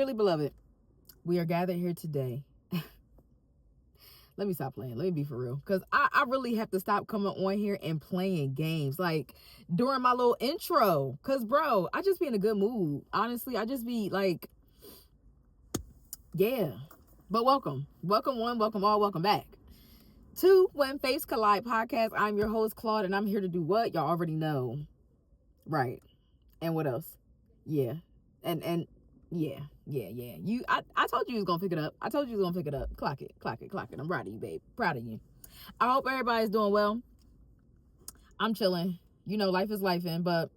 Dearly beloved, we are gathered here today. Let me stop playing. Let me be for real. Because I really have to stop coming on here and playing games. Like, during my little intro. Because, bro, I just be in a good mood. Honestly, I just be like, yeah. But welcome. Welcome one, welcome all, welcome back to When Faiths Collide podcast. I'm your host, Claud, and I'm here to do what? Y'all already know. Right. And what else? Yeah. And yeah. I told you you was gonna pick it up. Clock it. I'm proud of you, babe. Proud of you. I hope everybody's doing well. I'm chilling. You know, life is lifing, but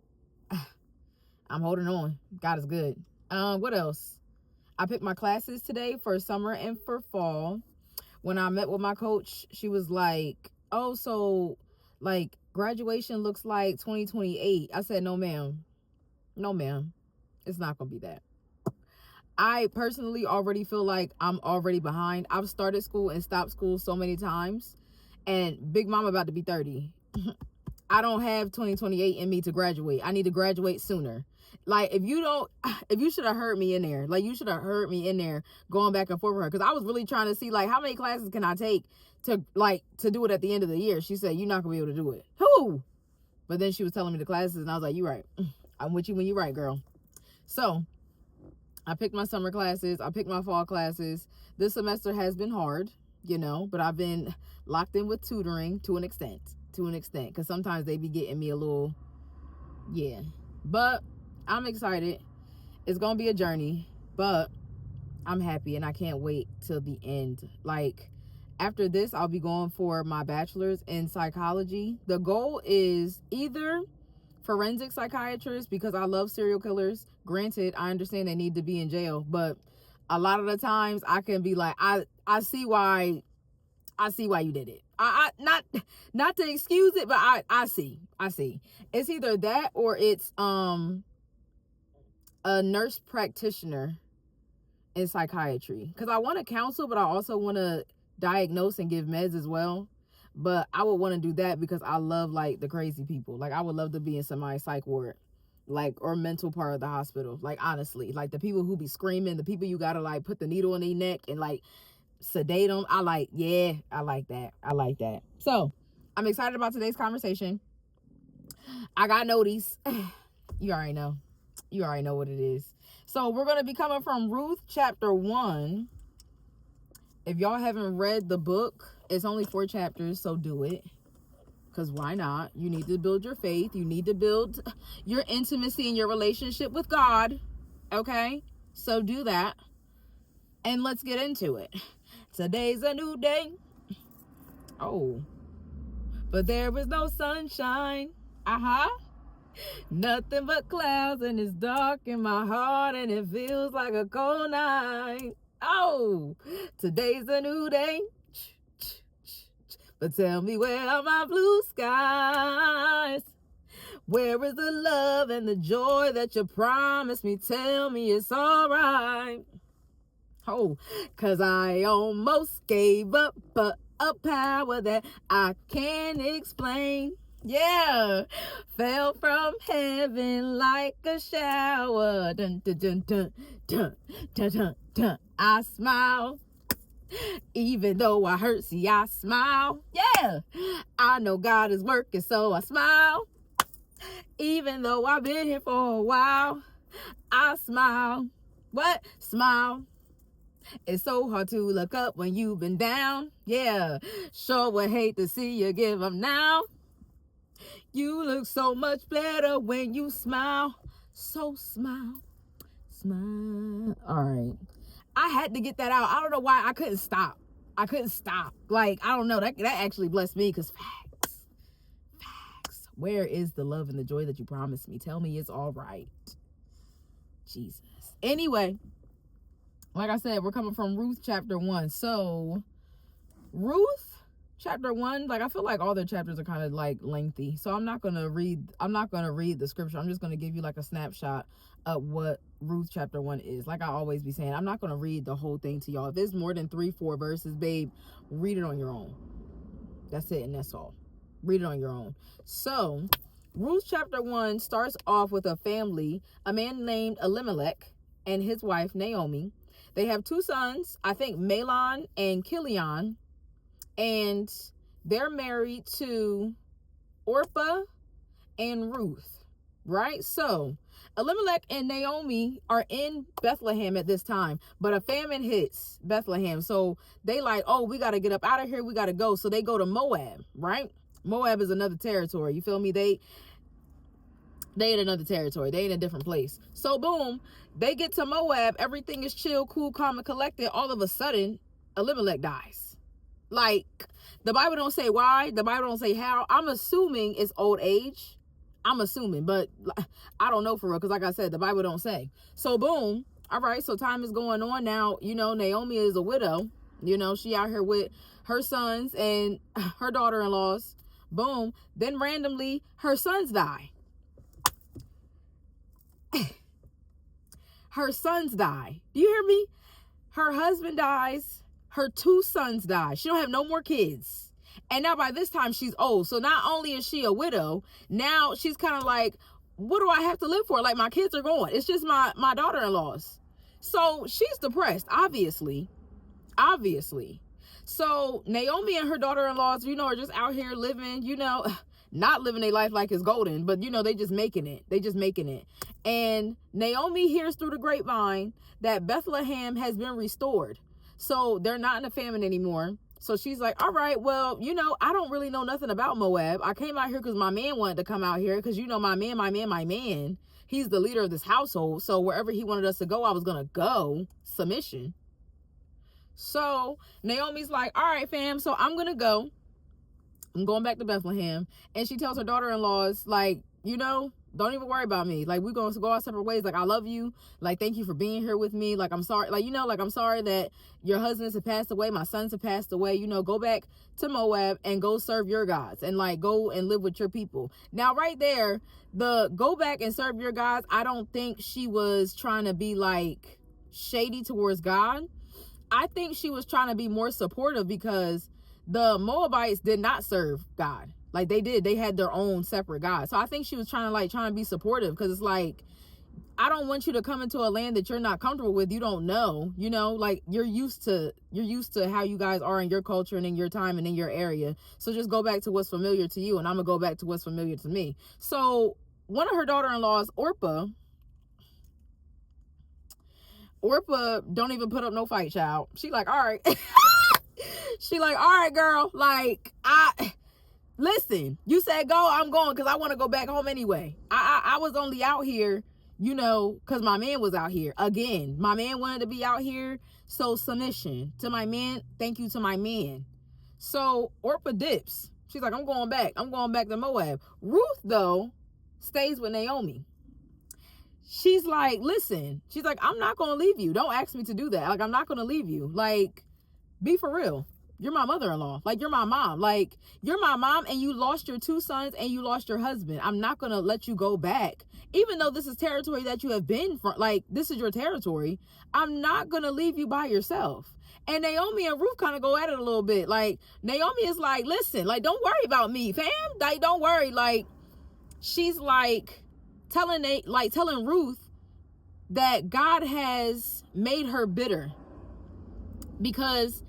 I'm holding on. God is good. What else? I picked my classes today for summer and for fall. When I met with my coach, she was like, oh, so like graduation looks like 2028. I said, no, ma'am. It's not gonna be that. I personally already feel like I'm already behind. I've started school and stopped school so many times, and Big Mama about to be 30. I don't have 2028 in me to graduate. I need to graduate sooner. Like, if you should have heard me in there. Like, you should have heard me in there going back and forth with her. Because I was really trying to see, like, how many classes can I take to do it at the end of the year. She said, you're not going to be able to do it. Who? But then she was telling me the classes, and I was like, you're right. I'm with you when you're right, girl. So, I picked my summer classes. I picked my fall classes. This semester has been hard, but I've been locked in with tutoring to an extent. Because sometimes they be getting me a little, yeah. But I'm excited. It's going to be a journey, but I'm happy and I can't wait till the end. Like, after this, I'll be going for my bachelor's in psychology. The goal is either forensic psychiatrist, because I love serial killers. Granted, I understand they need to be in jail, but a lot of the times I can be like, I see why you did it. I not to excuse it, but I see. It's either that or it's a nurse practitioner in psychiatry. Because I want to counsel, but I also want to diagnose and give meds as well. But I would want to do that because I love, like, the crazy people. Like, I would love to be in somebody's psych ward, like, or mental part of the hospital. Like, honestly, like, the people who be screaming, the people you gotta, like, put the needle in their neck and, like, sedate them. I like that. So, I'm excited about today's conversation. I got notice. You already know what it is. So, we're going to be coming from Ruth chapter 1. If y'all haven't read the book, it's only 4 chapters, so do it. Because why not? You need to build your faith. You need to build your intimacy and your relationship with God. Okay? So do that. And let's get into it. Today's a new day. Oh. But there is no sunshine. Nothing but clouds, and it's dark in my heart, and it feels like a cold night. Oh. Today's a new day. But tell me, where are my blue skies? Where is the love and the joy that you promised me? Tell me it's all right. Oh, 'cause I almost gave up a power that I can't explain. Yeah, fell from heaven like a shower. Dun, dun, dun, dun, dun, dun, dun, dun. I smile. Even though I hurt, see, I smile. Yeah, I know God is working, so I smile. Even though I've been here for a while, I smile. What? Smile. It's so hard to look up when you've been down. Yeah, sure would hate to see you give up now. You look so much better when you smile. So smile. All right. I had to get that out. I don't know why I couldn't stop. Like, I don't know. That actually blessed me, because facts. Where is the love and the joy that you promised me? Tell me it's all right. Jesus. Anyway, like I said, we're coming from Ruth chapter 1. So, Ruth chapter 1, like, I feel like all their chapters are kind of, like, lengthy. So I'm not going to read the scripture. I'm just going to give you, like, a snapshot of what Ruth chapter 1 is. Like I always be saying, I'm not going to read the whole thing to y'all. If it's more than 3-4 verses, babe, read it on your own. That's it, and that's all. Read it on your own. So, Ruth chapter 1 starts off with a family, a man named Elimelech and his wife, Naomi. They have 2 sons, I think Mahlon and Chilion, and they're married to Orpah and Ruth, right? So Elimelech and Naomi are in Bethlehem at this time, but a famine hits Bethlehem. So they like, oh, we got to get up out of here. We got to go. So they go to Moab, right? Moab is another territory. You feel me? They in another territory. They in a different place. So boom, they get to Moab. Everything is chill, cool, calm, and collected. All of a sudden, Elimelech dies. Like, the Bible don't say why. The Bible don't say how. I'm assuming it's old age. I'm assuming, but I don't know for real, because like I said, the Bible don't say. So boom, all right, so time is going on now. You know, Naomi is a widow. You know, she out here with her sons and her daughter-in-laws. Boom. Then randomly, her sons die. Her sons die. Do you hear me? Her husband dies. Her 2 sons die. She don't have no more kids. And now by this time she's old. So not only is she a widow, now she's kind of like, what do I have to live for? Like, my kids are gone. It's just my daughter-in-laws. So she's depressed, obviously. So Naomi and her daughter-in-laws, you know, are just out here living, you know, not living their life like it's golden, but you know, they just making it. And Naomi hears through the grapevine that Bethlehem has been restored. So they're not in a famine anymore. So she's like, all right, well, you know, I don't really know nothing about Moab. I came out here because my man wanted to come out here, because, you know, my man, he's the leader of this household. So wherever he wanted us to go, I was going to go. Submission. So Naomi's like, all right, fam, so I'm going to go. I'm going back to Bethlehem. And she tells her daughter-in-laws, like, you know, don't even worry about me. Like, we're going to go our separate ways. Like, I love you. Like, thank you for being here with me. Like, I'm sorry. Like, you know, like, I'm sorry that your husbands have passed away. My sons have passed away. You know, go back to Moab and go serve your gods. And, like, go and live with your people. Now, right there, the go back and serve your gods, I don't think she was trying to be, like, shady towards God. I think she was trying to be more supportive, because the Moabites did not serve God. Like, they did. They had their own separate God. So I think she was trying to be supportive, because it's like, I don't want you to come into a land that you're not comfortable with. You don't know, you know, like, you're used to how you guys are in your culture and in your time and in your area. So just go back to what's familiar to you, and I'm gonna go back to what's familiar to me. So one of her daughter-in-laws, Orpah don't even put up no fight, child. She like, all right. She like, all right, girl. Like, listen, you said go, I'm going, because I want to go back home anyway. I was only out here, you know, because my man was out here. Again, my man wanted to be out here. So submission to my man. Thank you to my man. So Orpah dips. She's like, I'm going back. I'm going back to Moab. Ruth, though, stays with Naomi. She's like, listen. She's like, I'm not going to leave you. Don't ask me to do that. Like, I'm not going to leave you. Like, be for real. You're my mother-in-law. Like, you're my mom. Like, you're my mom, and you lost your 2 sons and you lost your husband. I'm not going to let you go back. Even though this is territory that you have been from, like, this is your territory. I'm not going to leave you by yourself. And Naomi and Ruth kind of go at it a little bit. Like, Naomi is like, listen, like, don't worry about me, fam. Like, don't worry. Like, she's like telling Ruth that God has made her bitter, because,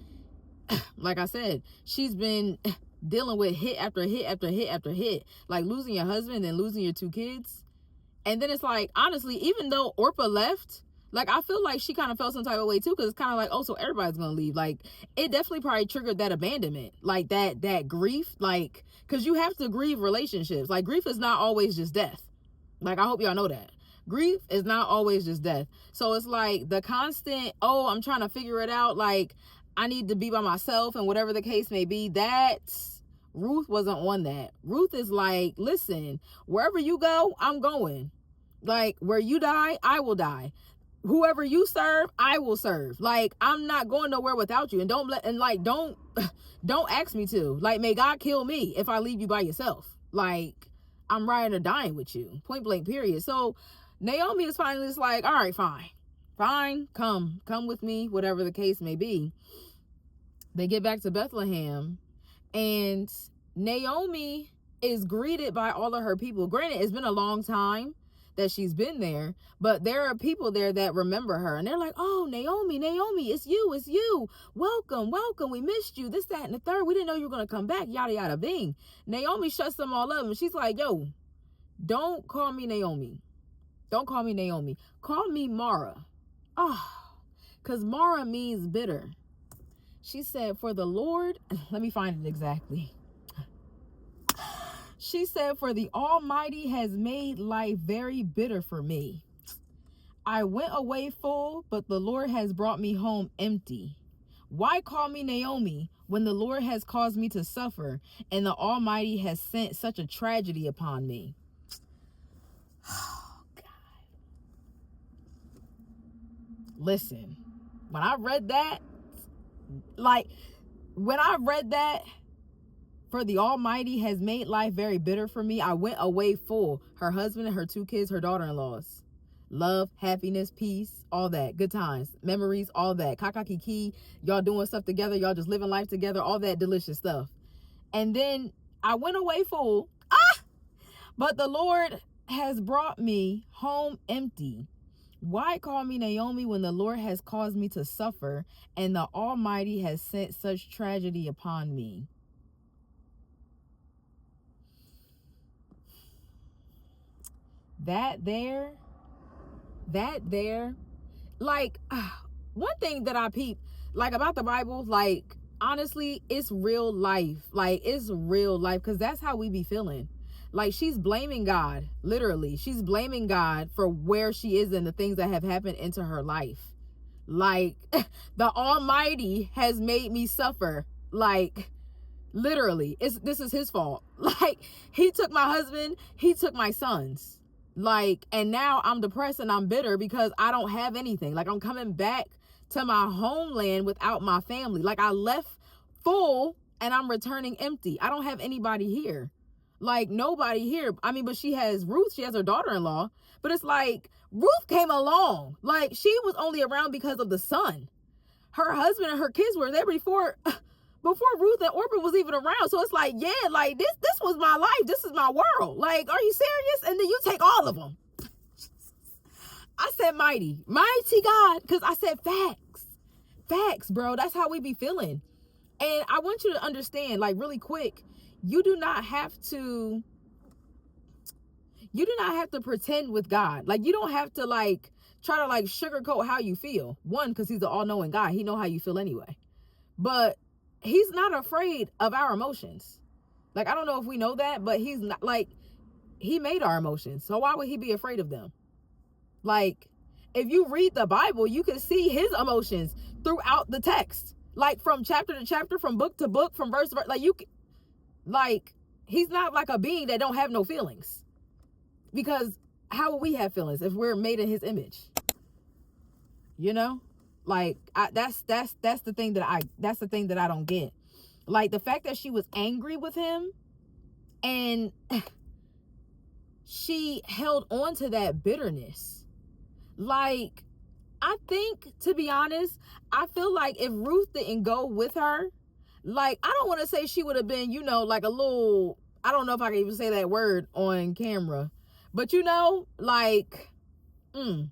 like I said, she's been dealing with hit after hit after hit after hit, like losing your husband and losing your 2 kids. And then it's like, honestly, even though Orpah left, like, I feel like she kind of felt some type of way too, because it's kind of like, oh, so everybody's gonna leave. Like, it definitely probably triggered that abandonment, like that grief, like, because you have to grieve relationships. Like, grief is not always just death. Like, I hope y'all know that. Grief is not always just death. So it's like the constant, oh, I'm trying to figure it out, like, I need to be by myself, and whatever the case may be. Ruth wasn't on that. Ruth is like, listen, wherever you go, I'm going. Like, where you die, I will die. Whoever you serve, I will serve. Like, I'm not going nowhere without you. And don't ask me to. Like, may God kill me if I leave you by yourself. Like, I'm riding or dying with you. Point blank, period. So Naomi is finally just like, all right, fine, come with me, whatever the case may be. They get back to Bethlehem, and Naomi is greeted by all of her people. Granted, it's been a long time that she's been there, but there are people there that remember her, and they're like, oh, Naomi, it's you. Welcome. We missed you. This, that, and the third. We didn't know you were going to come back. Yada, yada, bing. Naomi shuts them all up, and she's like, yo, don't call me Naomi. Don't call me Naomi. Call me Mara. Because Mara means bitter. She said, for the Lord, let me find it exactly. She said, for the Almighty has made life very bitter for me. I went away full, but the Lord has brought me home empty. Why call me Naomi when the Lord has caused me to suffer and the Almighty has sent such a tragedy upon me? Oh, God. Listen, when I read that, for the Almighty has made life very bitter for me, I went away full. Her husband and her 2 kids, her daughter-in-laws. Love, happiness, peace, all that. Good times, memories, all that. Kakakiki, y'all doing stuff together. Y'all just living life together. All that delicious stuff. And then I went away full. But the Lord has brought me home empty. Why call me Naomi when the Lord has caused me to suffer and the Almighty has sent such tragedy upon me? That there, like, one thing that I peep, like, about the Bible, like, honestly, it's real life. Like, it's real life, because that's how we be feeling. Like, she's blaming God, literally. She's blaming God for where she is and the things that have happened into her life. Like, the Almighty has made me suffer. Like, literally, this is his fault. Like, he took my husband, he took my sons. Like, and now I'm depressed and I'm bitter because I don't have anything. Like, I'm coming back to my homeland without my family. Like, I left full and I'm returning empty. I don't have anybody here. Like, nobody here. I mean, but she has Ruth. She has her daughter-in-law. But it's like, Ruth came along. Like, she was only around because of the son. Her husband and her kids were there before Ruth and Orpah was even around. So it's like, yeah, like, this was my life. This is my world. Like, are you serious? And then you take all of them. I said mighty God, because I said facts, bro. That's how we be feeling. And I want you to understand, like, really quick, you do not have to pretend with God. Like, you don't have to, like, try to, like, sugarcoat how you feel. One, because he's the all-knowing God. He know how you feel anyway. But he's not afraid of our emotions. Like, I don't know if we know that, but he's not, like, he made our emotions. So why would he be afraid of them? Like, if you read the Bible, you can see his emotions throughout the text. Like, from chapter to chapter, from book to book, from verse to verse. Like, he's not like a being that don't have no feelings. Because how will we have feelings if we're made in his image? You know? Like, that's the thing that I don't get. Like, the fact that she was angry with him and she held on to that bitterness. Like, I think, to be honest, I feel like if Ruth didn't go with her, like, I don't want to say she would have been, you know, like a little, I don't know if I can even say that word on camera, but, you know, like, you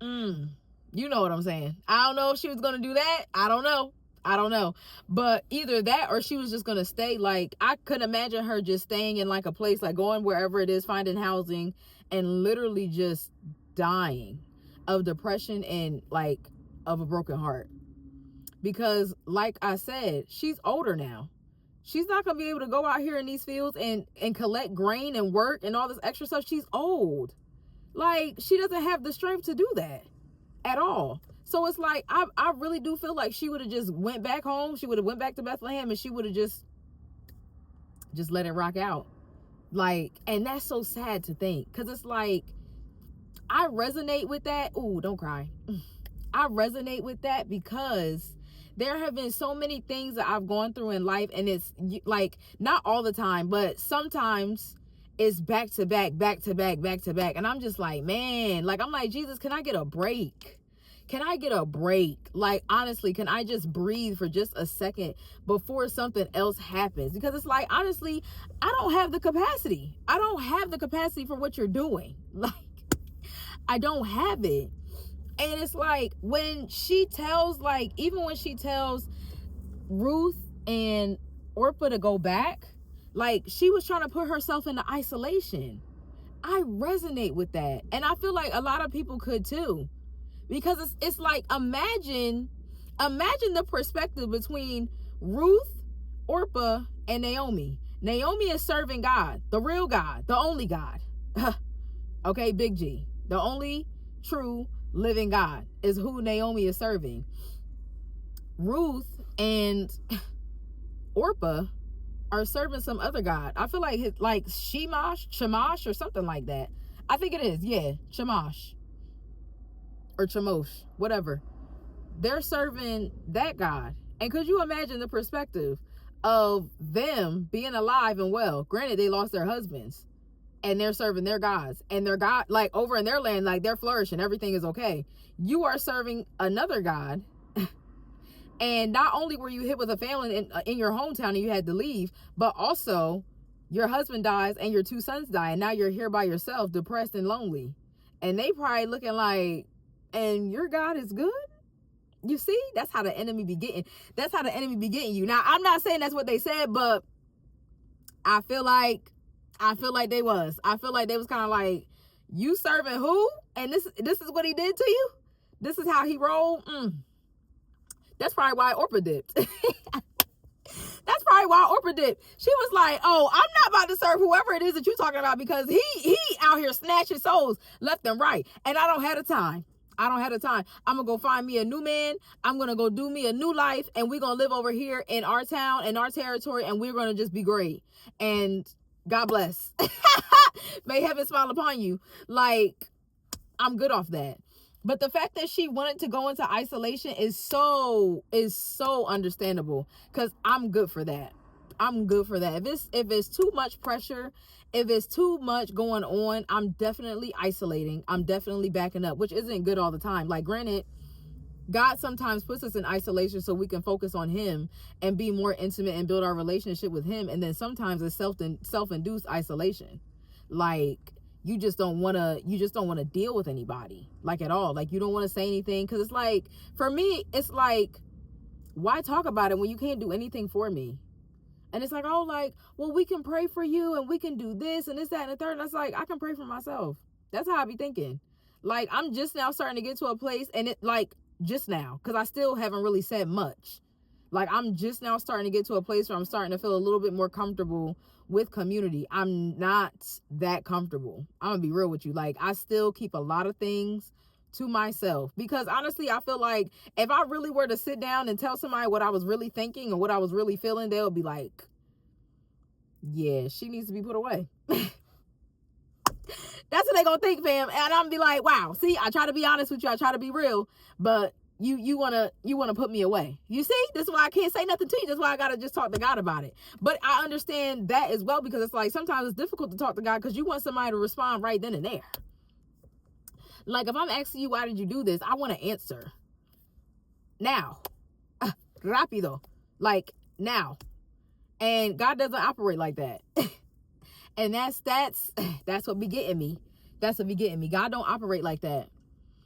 know what I'm saying? I don't know if she was going to do that. I don't know. But either that or she was just going to stay. Like, I could imagine her just staying in, like, a place, like, going wherever it is, finding housing, and literally just dying of depression and, like, of a broken heart. Because, like I said, she's older now. She's not going to be able to go out here in these fields and collect grain and work and all this extra stuff. She's old. Like, she doesn't have the strength to do that at all. So it's like, I really do feel like she would have just went back home. She would have went back to Bethlehem and she would have just let it rock out. Like, and that's so sad to think. Because it's like, I resonate with that. Ooh, don't cry. I resonate with that because there have been so many things that I've gone through in life, and it's like, not all the time, but sometimes it's back to back. And I'm just like, man, like, I'm like, Jesus, can I get a break? Can I get a break? Like, honestly, can I just breathe for just a second before something else happens? Because it's like, honestly, I don't have the capacity. I don't have the capacity for what you're doing. Like, I don't have it. And it's like, when she tells, like, even when she tells Ruth and Orpah to go back, like, she was trying to put herself into isolation. I resonate with that. And I feel like a lot of people could too. Because it's like, imagine the perspective between Ruth, Orpah, and Naomi. Naomi is serving God, the real God, the only God. Okay, big G. The only true living God is who Naomi is serving. Ruth and Orpah are serving some other God. I feel like Shamash or something like that. I think it is, yeah, Shamash or Chemosh, whatever. They're serving that God. And could you imagine the perspective of them being alive and well? Granted, they lost their husbands, and they're serving their gods, and their God, like, over in their land, like, they're flourishing, everything is okay. You are serving another God. And not only were you hit with a famine in your hometown and you had to leave, but also your husband dies and your 2 sons die, and now you're here by yourself, depressed and lonely. And they probably looking like, and your God is good? You see, that's how the enemy be getting. That's how the enemy be getting you. Now, I'm not saying that's what they said, but I feel like they was. I feel like they was kind of like, you serving who? And this is what he did to you? This is how he rolled? That's probably why Orpah dipped. That's probably why Orpah dipped. She was like, oh, I'm not about to serve whoever it is that you're talking about, because he out here snatching souls left and right. And I don't have the time. I'm going to go find me a new man. I'm going to go do me a new life. And we're going to live over here in our town, in our territory. And we're going to just be great. And God bless. May heaven smile upon you. Like, I'm good off that. But the fact that she wanted to go into isolation is so understandable, because I'm good for that. If it's too much pressure, if it's too much going on, I'm definitely isolating. I'm definitely backing up, which isn't good all the time. Like, granted, God sometimes puts us in isolation so we can focus on him and be more intimate and build our relationship with him. And then sometimes it's self-induced isolation. Like, you just don't want to deal with anybody, like, at all. Like, you don't want to say anything, because it's like, for me, it's like, why talk about it when you can't do anything for me? And it's like, oh, like, well, we can pray for you and we can do this and this, that, and the third. And it's like, I can pray for myself. That's how I be thinking. Like, I'm just now starting to get to a place, and it, like, just now, because I still haven't really said much. Like, I'm just now starting to get to a place where I'm starting to feel a little bit more comfortable with community. I'm not that comfortable. I'm gonna be real with you. Like, I still keep a lot of things to myself, because honestly, I feel like if I really were to sit down and tell somebody what I was really thinking and what I was really feeling, they'll be like, yeah, she needs to be put away. That's what they gonna think, fam. And I'm gonna be like, wow, see, I try to be honest with you, I try to be real, but you wanna put me away. You see, this is why I can't say nothing to you. That's why I gotta just talk to God about it. But I understand that as well, because it's like, sometimes it's difficult to talk to God because you want somebody to respond right then and there. Like, if I'm asking you, why did you do this? I want to answer now. Rápido. Like, now. And God doesn't operate like that. And that's what be getting me. That's what be getting me. God don't operate like that.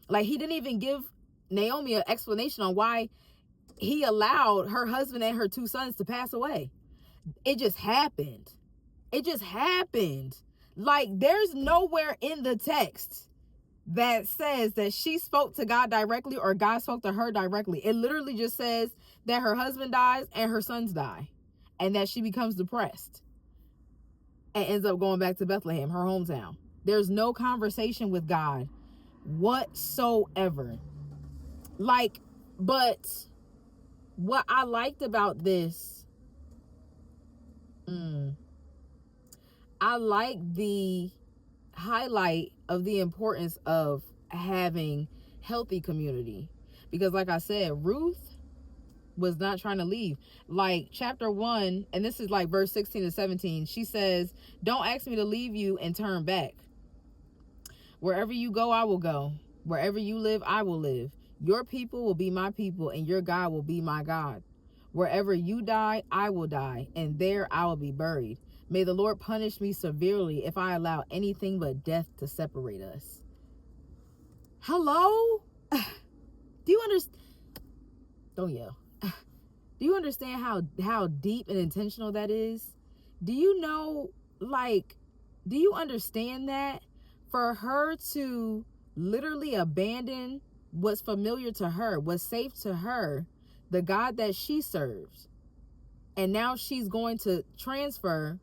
Like, he didn't even give Naomi an explanation on why he allowed her husband and her 2 sons to pass away. It just happened. Like, there's nowhere in the text that says that she spoke to God directly or God spoke to her directly. It literally just says that her husband dies and her sons die, and that she becomes depressed and ends up going back to Bethlehem, her hometown. There's no conversation with God whatsoever. Like, but what I liked about this, I like the highlight of the importance of having healthy community, because like I said, Ruth was not trying to leave. Like, chapter 1, and this is like verse 16 to 17, she says, don't ask me to leave you and turn back. Wherever you go, I will go. Wherever you live, I will live. Your people will be my people, and your God will be my God. Wherever you die, I will die, and there I will be buried. May the Lord punish me severely if I allow anything but death to separate us. Hello? Do you understand? Don't yell. Do you understand how deep and intentional that is? Do you know, like, do you understand that? For her to literally abandon what's familiar to her, what's safe to her, the God that she serves, and now she's going to transfer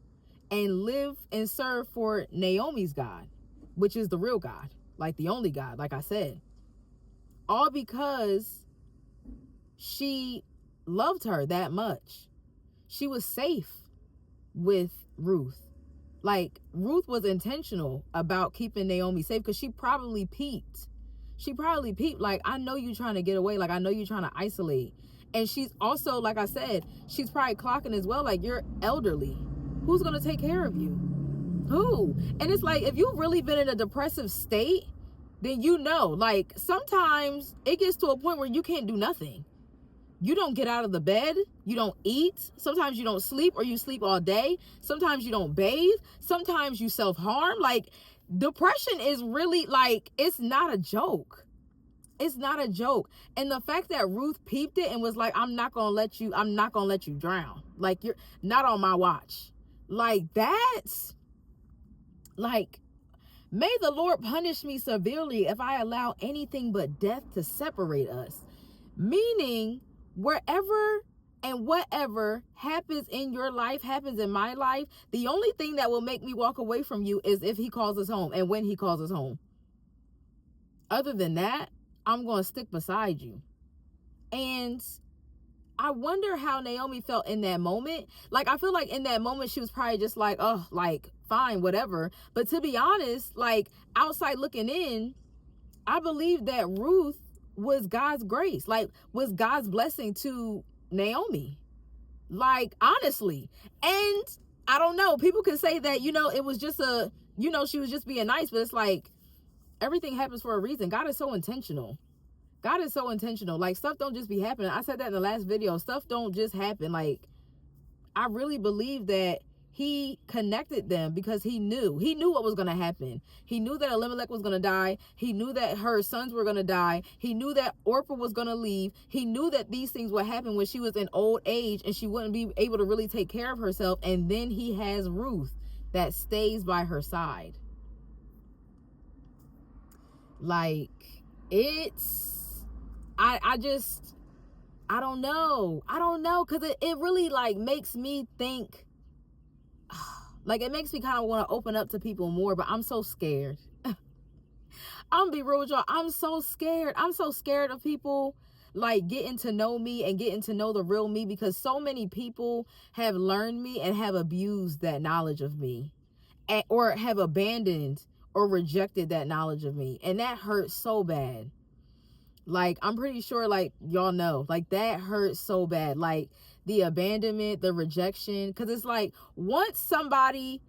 and live and serve for Naomi's God, which is the real God, like the only God, like I said. All because she loved her that much. She was safe with Ruth. Like, Ruth was intentional about keeping Naomi safe because she probably peeped. Like, I know you trying to get away. Like, I know you trying to isolate. And she's also, like I said, she's probably clocking as well. Like, you're elderly. Who's going to take care of you? Who? And it's like, if you've really been in a depressive state, then you know, like, sometimes it gets to a point where you can't do nothing. You don't get out of the bed. You don't eat. Sometimes you don't sleep, or you sleep all day. Sometimes you don't bathe. Sometimes you self-harm. Like, depression is really, like, it's not a joke. It's not a joke. And the fact that Ruth peeped it and was like, I'm not going to let you drown. Like, you're not on my watch. Like, that's like, may the Lord punish me severely if I allow anything but death to separate us. Meaning, wherever and whatever happens in your life, happens in my life, the only thing that will make me walk away from you is if he calls us home and when he calls us home. Other than that, I'm going to stick beside you. And I wonder how Naomi felt in that moment. Like, I feel like in that moment, she was probably just like, oh, like, fine, whatever. But to be honest, like, outside looking in, I believe that Ruth was God's grace, like, was God's blessing to Naomi. Like, honestly. And I don't know, people can say that, it was just she was just being nice, but it's like, everything happens for a reason. God is so intentional. Like, stuff don't just be happening. I said that in the last video. Stuff don't just happen. Like, I really believe that he connected them because he knew what was going to happen. He knew that Elimelech was going to die. He knew that her sons were going to die. He knew that Orpah was going to leave. He knew that these things would happen when she was in old age and she wouldn't be able to really take care of herself. And then he has Ruth that stays by her side. Like, it's, I don't know. Because it really, like, makes me think, like, it makes me kind of want to open up to people more, but I'm so scared. I'm gonna be real with y'all. I'm so scared. I'm so scared of people, like, getting to know me and getting to know the real me, because so many people have learned me and have abused that knowledge of me, or have abandoned or rejected that knowledge of me. And that hurts so bad. Like, I'm pretty sure, like, y'all know, like, that hurts so bad. Like, the abandonment, the rejection. Because it's like, once I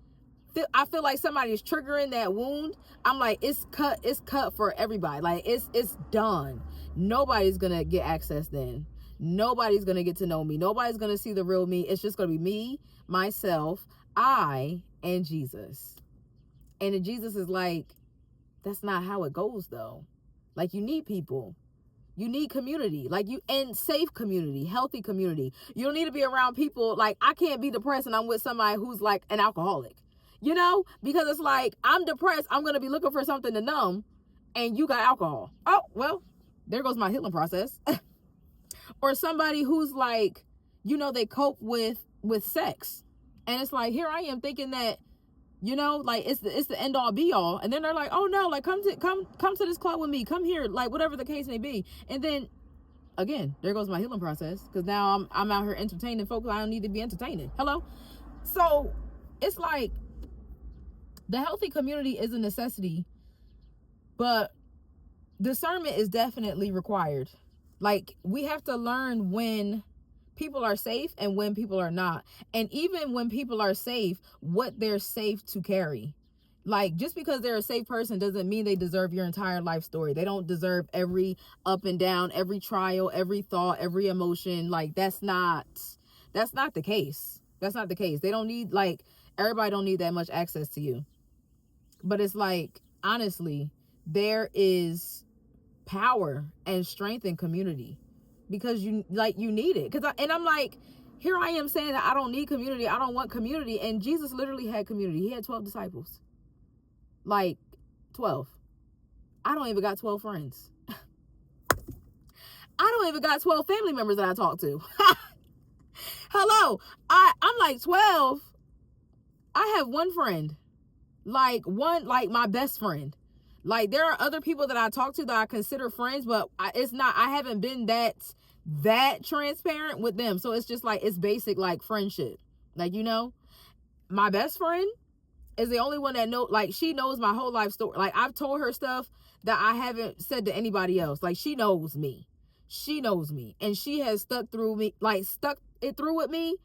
feel like somebody is triggering that wound, I'm like, it's cut for everybody. Like, it's done. Nobody's going to get access then. Nobody's going to get to know me. Nobody's going to see the real me. It's just going to be me, myself, I, and Jesus. And Jesus is like, that's not how it goes, though. Like, you need people. You need community, and safe community, healthy community. You don't need to be around people. Like, I can't be depressed and I'm with somebody who's like an alcoholic, because it's like, I'm depressed. I'm going to be looking for something to numb, and you got alcohol. Oh, well, there goes my healing process. Or somebody who's like, they cope with sex. And it's like, here I am thinking that, like, it's the end all be all. And then they're like, oh no, like, come to this club with me. Come here, like, whatever the case may be. And then again, there goes my healing process. Because now I'm out here entertaining folks I don't need to be entertaining. Hello? So it's like, the healthy community is a necessity, but discernment is definitely required. Like, we have to learn when people are safe and when people are not. And even when people are safe, what they're safe to carry. Like, just because they're a safe person doesn't mean they deserve your entire life story. They don't deserve every up and down, every trial, every thought, every emotion. Like, that's not the case. That's not the case. They don't need, like, everybody don't need that much access to you. But it's like, honestly, there is power and strength in community, because you need it. And I'm like, here I am saying that I don't need community, I don't want community, and Jesus literally had community. He had 12 disciples. Like, 12. I don't even got 12 friends. I don't even got 12 family members that I talk to. Hello. I'm like 12. I have one friend. Like my best friend. Like, there are other people that I talk to that I consider friends, but I haven't been that transparent with them. So it's just like, it's basic, like, friendship. Like, my best friend is the only one that she knows my whole life story. Like, I've told her stuff that I haven't said to anybody else. Like, she knows me. And she has stuck it through with me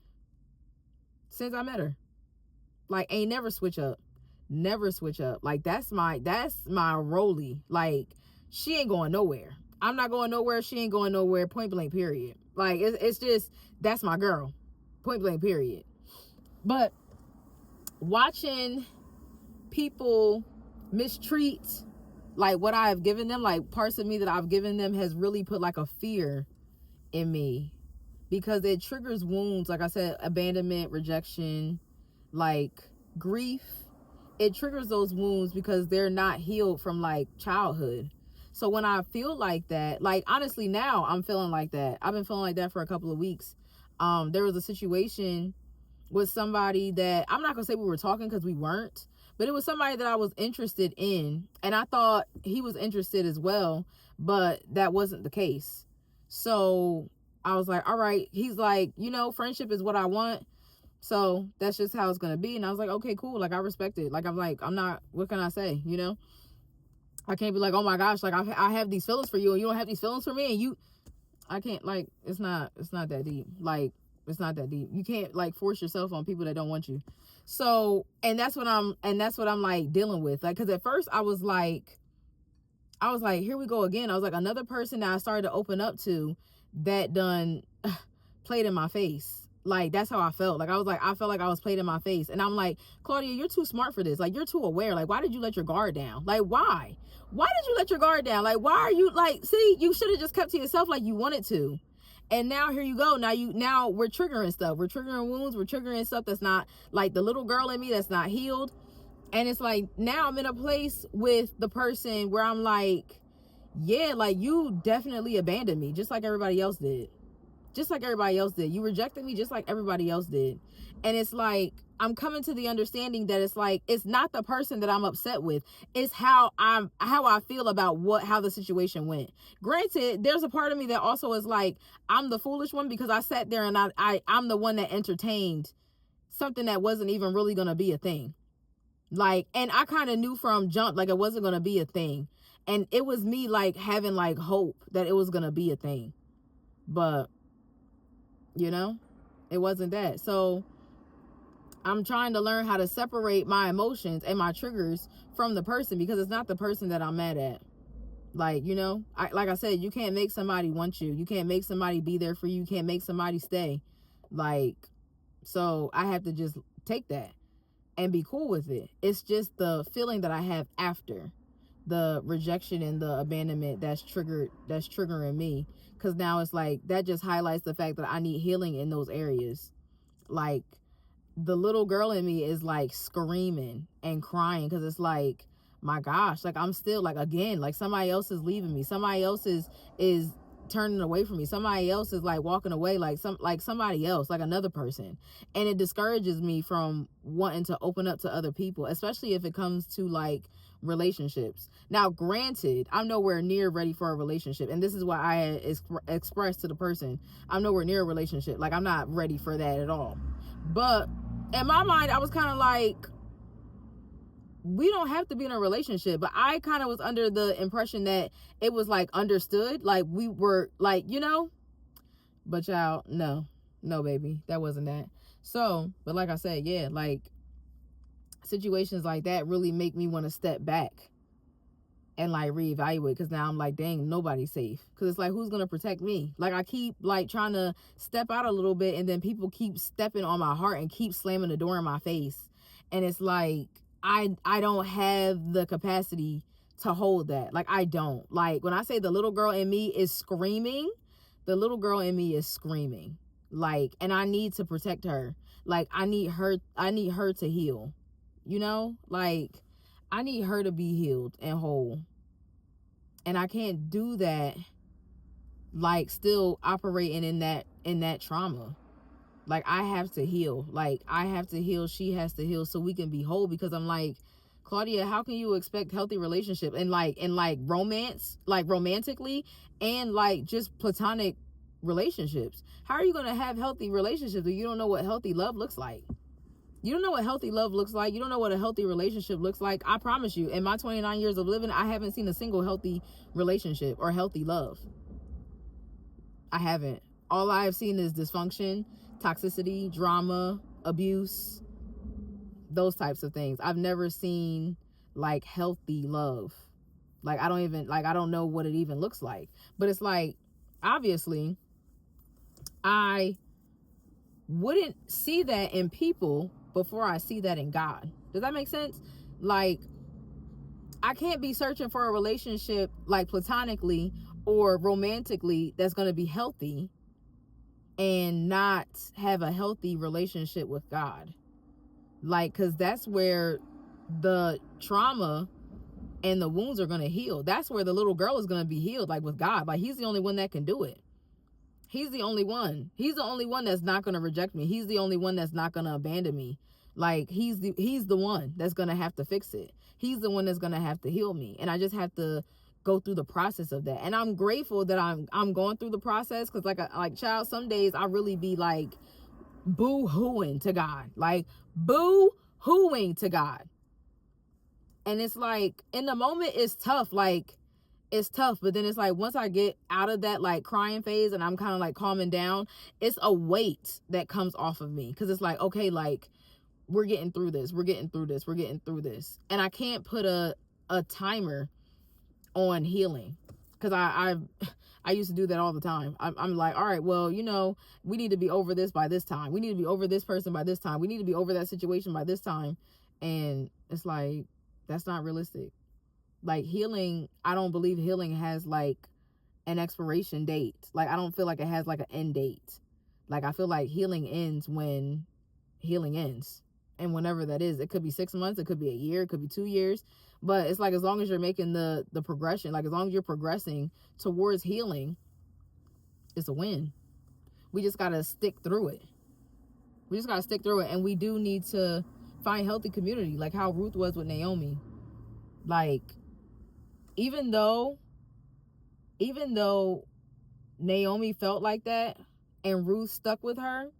since I met her. Like, ain't never switch up. Like, that's my rollie. Like, she ain't going nowhere. I'm not going nowhere. She ain't going nowhere. Point blank, period. Like, it's just, that's my girl. Point blank, period. But watching people mistreat, like, what I have given them, like, parts of me that I've given them, has really put, like, a fear in me, because it triggers wounds. Like I said, abandonment, rejection, like, grief. It triggers those wounds because they're not healed from, like, childhood. So when I feel like that, like, honestly, now I'm feeling like that. I've been feeling like that for a couple of weeks. There was a situation with somebody that, I'm not gonna say we were talking, because we weren't, but it was somebody that I was interested in, and I thought he was interested as well, but that wasn't the case. So I was like, all right. He's like, friendship is what I want, so that's just how it's gonna be. And I was like, okay, cool. Like, I respect it. Like, I'm not, what can I say? I can't be like, oh my gosh, like, I have these feelings for you and you don't have these feelings for me, and I can't, like, it's not that deep. Like, it's not that deep. You can't, like, force yourself on people that don't want you. So, and that's what I'm like dealing with. Like, because at first I was like, here we go again. I was like, another person that I started to open up to that done played in my face. Like, that's how I felt. Like, I felt like I was played in my face. And I'm like, Claudia, you're too smart for this. Like, you're too aware. Like, why did you let your guard down? Like, why? Why did you let your guard down? Like, why are you, like, see, you should have just kept to yourself like you wanted to. And now here you go. Now we're triggering stuff. We're triggering wounds. We're triggering stuff that's not, like, the little girl in me that's not healed. And it's like, now I'm in a place with the person where I'm like, yeah, like, you definitely abandoned me just like everybody else did. You rejected me just like everybody else did. And it's like, I'm coming to the understanding that it's like, it's not the person that I'm upset with. It's how I feel about how the situation went. Granted, there's a part of me that also is like, I'm the foolish one, because I sat there and I'm the one that entertained something that wasn't even really going to be a thing. Like, and I kind of knew from jump, like, it wasn't going to be a thing. And it was me, like, having, like, hope that it was going to be a thing. But, it wasn't that. So I'm trying to learn how to separate my emotions and my triggers from the person, because it's not the person that I'm mad at. Like, like I said, you can't make somebody want you. You can't make somebody be there for you. You can't make somebody stay. Like, so I have to just take that and be cool with it. It's just the feeling that I have after the rejection and the abandonment that's triggering me. Because now it's like, that just highlights the fact that I need healing in those areas. Like, the little girl in me is, like, screaming and crying, because it's like, my gosh, like, I'm still, like, again, like, somebody else is leaving me. Somebody else is turning away from me. Somebody else is, like, walking away, like somebody else, like another person. And it discourages me from wanting to open up to other people, especially if it comes to, like, relationships. Now, granted, I'm nowhere near ready for a relationship, and this is why I had expressed to the person, I'm nowhere near a relationship. Like, I'm not ready for that at all. But in my mind, I was kind of like, we don't have to be in a relationship. But I kind of was under the impression that it was, like, understood, like, we were, like, but y'all, no baby, that wasn't that. So, but like I said, yeah, like, situations like that really make me want to step back and like reevaluate, because now I'm like, dang, nobody's safe. Because it's like, who's gonna protect me? Like, I keep like trying to step out a little bit, and then people keep stepping on my heart and keep slamming the door in my face, and it's like I don't have the capacity to hold that. Like, I don't. Like, when I say the little girl in me is screaming, the little girl in me is screaming. Like, and I need to protect her. Like, I need her to heal. You know, like, I need her to be healed and whole. And I can't do that like still operating in that trauma. Like, I have to heal. Like, I have to heal, she has to heal, so we can be whole. Because I'm like, Claudia, how can you expect healthy relationship and like romance, like romantically, and like just platonic relationships? How are you going to have healthy relationships if you don't know what healthy love looks like? You don't know what healthy love looks like. You don't know what a healthy relationship looks like. I promise you, in my 29 years of living, I haven't seen a single healthy relationship or healthy love. I haven't. All I have seen is dysfunction, toxicity, drama, abuse, those types of things. I've never seen like healthy love. Like, I don't know what it even looks like. But it's like, obviously, I wouldn't see that in people before I see that in God. Does that make sense? Like, I can't be searching for a relationship like platonically or romantically that's going to be healthy and not have a healthy relationship with God. Like, because that's where the trauma and the wounds are going to heal. That's where the little girl is going to be healed, like with God. Like, he's the only one that can do it. He's the only one. He's the only one that's not going to reject me. He's the only one that's not going to abandon me. Like, he's the one that's going to have to fix it. He's the one that's going to have to heal me. And I just have to go through the process of that. And I'm grateful that I'm going through the process, because like child, some days I really be like boo-hooing to God. Like, boo-hooing to God. And it's like, in the moment, it's tough. Like, it's tough. But then it's like, once I get out of that like crying phase and I'm kind of like calming down, it's a weight that comes off of me. Because it's like, okay, like, we're getting through this. We're getting through this. We're getting through this. And I can't put a timer on healing, because I used to do that all the time. I'm like, all right, well, you know, we need to be over this by this time. We need to be over this person by this time. We need to be over that situation by this time. And it's like, that's not realistic. Like, healing, I don't believe healing has like an expiration date. Like, I don't feel like it has like an end date. Like, I feel like healing ends when healing ends. And whenever that is, it could be 6 months, it could be a year, it could be 2 years. But it's like, as long as you're making the progression, like as long as you're progressing towards healing, it's a win. We just got to stick through it. We just got to stick through it. And we do need to find healthy community, like how Ruth was with Naomi. Like, even though Naomi felt like that and Ruth stuck with her,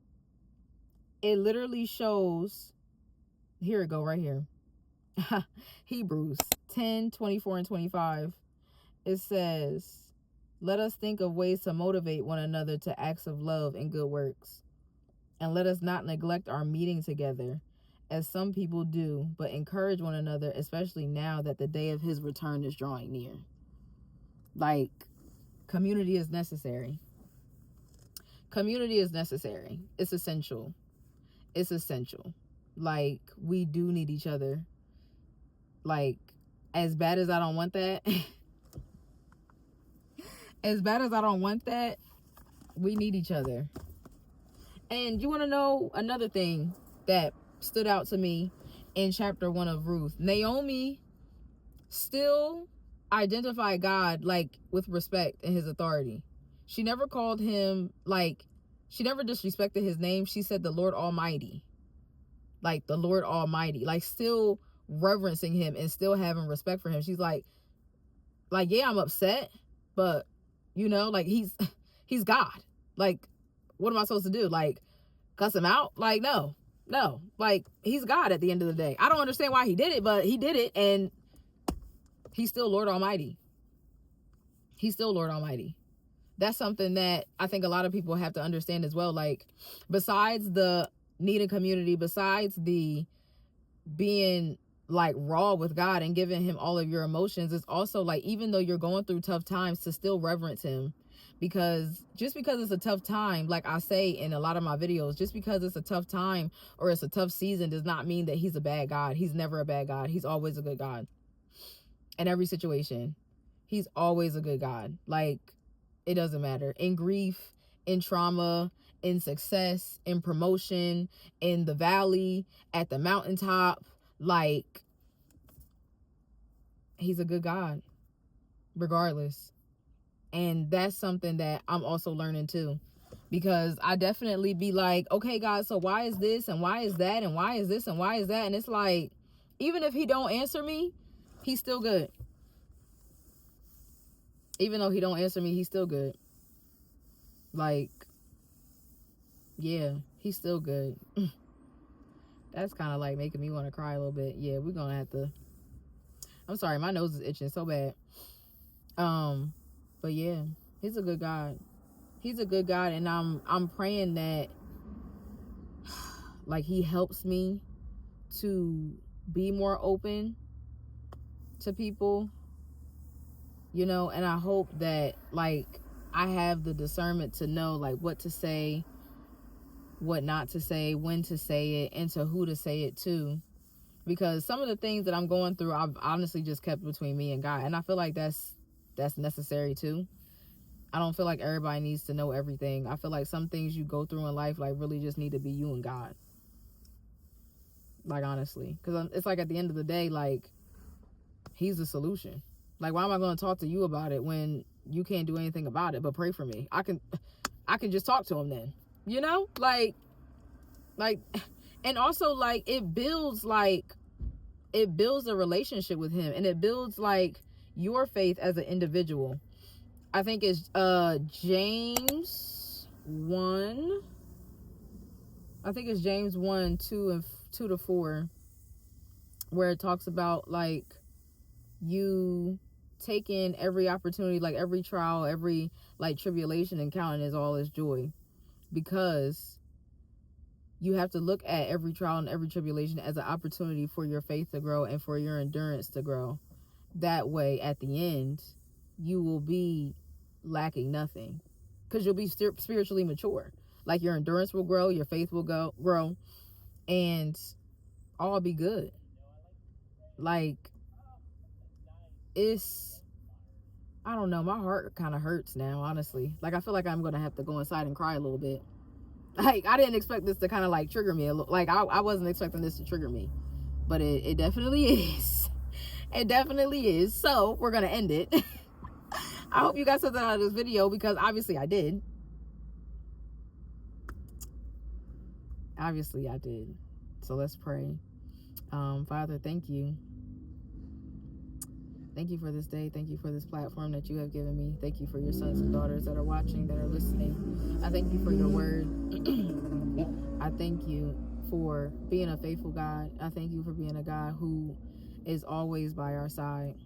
it literally shows, here it go right here. Hebrews 10:24-25. It says, let us think of ways to motivate one another to acts of love and good works. And let us not neglect our meeting together, as some people do, but encourage one another, especially now that the day of his return is drawing near. Like, community is necessary. Community is necessary. It's essential. It's essential. Like, we do need each other. Like, as bad as I don't want that, as bad as I don't want that, we need each other. And you want to know another thing that stood out to me in chapter 1 of Ruth? Naomi still identified God like with respect and his authority. She never called him, like, she never disrespected his name. She said the Lord Almighty. Like, the Lord Almighty. Like, still reverencing him and still having respect for him. She's like, yeah, I'm upset, but you know, like, he's God. Like, what am I supposed to do? Like, cuss him out? Like, no, like, he's God at the end of the day. I don't understand why he did it, but he did it, and he's still Lord Almighty. He's still Lord Almighty. That's something that I think a lot of people have to understand as well. Like, besides the needed community, besides the being like raw with God and giving him all of your emotions, is also like, even though you're going through tough times, to still reverence him. Because just because it's a tough time, like I say in a lot of my videos, just because it's a tough time or it's a tough season does not mean that he's a bad God. He's never a bad God. He's always a good God. In every situation, he's always a good God. Like, it doesn't matter. In grief, in trauma, in success, in promotion, in the valley, at the mountaintop, like, he's a good God regardless. And that's something that I'm also learning too, because I definitely be like, okay, God, so why is this and why is that and why is this and why is that? And it's like, even if he don't answer me, he's still good. Even though he don't answer me, he's still good. Like, yeah, he's still good. That's kind of like making me want to cry a little bit. Yeah, we're gonna have to, I'm sorry, my nose is itching so bad. But yeah, he's a good God. He's a good God, and I'm praying that, like, he helps me to be more open to people, you know, and I hope that, like, I have the discernment to know, like, what to say, what not to say, when to say it, and to who to say it to. Because some of the things that I'm going through, I've honestly just kept between me and God, and I feel like that's necessary too. I don't feel like everybody needs to know everything. I feel like some things you go through in life, like, really just need to be you and God. Like, honestly, because it's like, at the end of the day, like, he's the solution. Like, why am I going to talk to you about it when you can't do anything about it but pray for me? I can just talk to him then, you know? Like, and also, like, it builds a relationship with him, and it builds, like, your faith as an individual. I think it's James 1. I think it's James 1, 2 to 4, where it talks about, like, you taking every opportunity, like, every trial, every, like, tribulation, and counting as all as joy, because you have to look at every trial and every tribulation as an opportunity for your faith to grow and for your endurance to grow. That way, at the end, you will be lacking nothing, because you'll be spiritually mature. Like, your endurance will grow, your faith will grow, and all be good. Like, I don't know, my heart kind of hurts now, honestly. Like, I feel like I'm gonna have to go inside and cry a little bit. Like, I didn't expect this to kind of, like, trigger me. Like, I wasn't expecting this to trigger me, but it definitely is. It definitely is. So we're gonna end it. I hope you got something out of this video, because obviously I did. Obviously I did. So let's pray. Father, thank you. Thank you for this day. Thank you for this platform that you have given me. Thank you for your sons and daughters that are watching, that are listening. I thank you for your word. I thank you for being a faithful God. I thank you for being a God who is always by our side,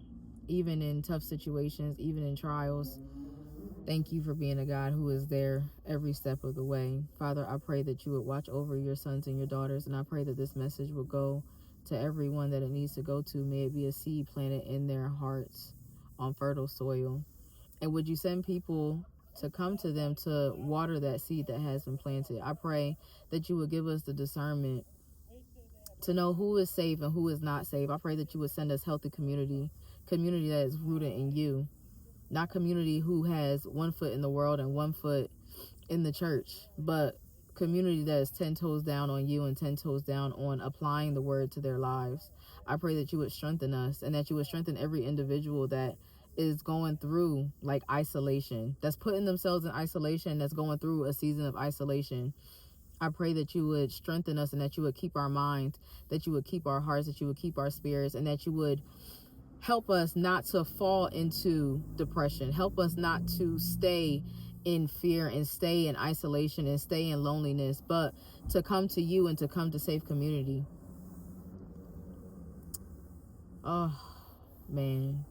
even in tough situations, even in trials. Thank you for being a God who is there every step of the way. Father, I pray that you would watch over your sons and your daughters, and I pray that this message will go to everyone that it needs to go to. May it be a seed planted in their hearts on fertile soil. And would you send people to come to them to water that seed that has been planted? I pray that you would give us the discernment to know who is safe and who is not safe. I pray that you would send us healthy community that is rooted in you, not community who has one foot in the world and one foot in the church, but community that is 10 toes down on you and 10 toes down on applying the word to their lives. I pray that you would strengthen us, and that you would strengthen every individual that is going through, like, isolation, that's putting themselves in isolation, that's going through a season of isolation. I pray that you would strengthen us, and that you would keep our minds, that you would keep our hearts, that you would keep our spirits, and that you would help us not to fall into depression. Help us not to stay in fear and stay in isolation and stay in loneliness, but to come to you and to come to safe community. Oh, man.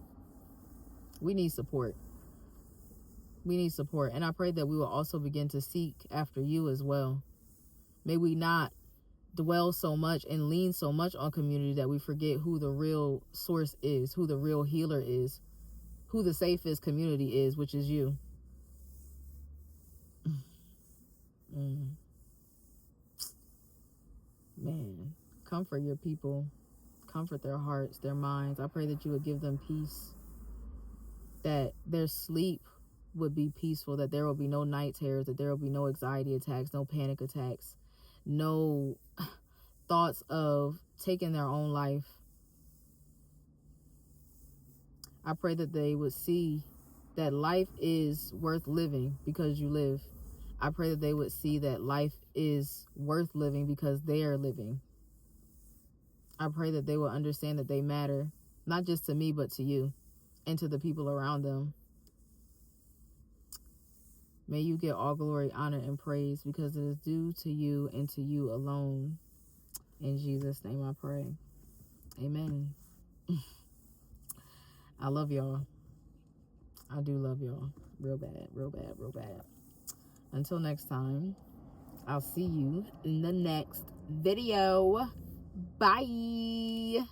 We need support. We need support. And I pray that we will also begin to seek after you as well. May we not dwell so much and lean so much on community that we forget who the real source is, who the real healer is, who the safest community is, which is you. Man, comfort your people, comfort their hearts, their minds. I pray that you would give them peace, that their sleep would be peaceful, that there will be no night terrors, that there will be no anxiety attacks, no panic attacks, no thoughts of taking their own life. I pray that they would see that life is worth living because you live. I pray that they would see that life is worth living because they are living. I pray that they will understand that they matter, not just to me, but to you and to the people around them. May you get all glory, honor, and praise because it is due to you and to you alone. In Jesus' name I pray. Amen. I love y'all. I do love y'all. Real bad, real bad, real bad. Until next time, I'll see you in the next video. Bye.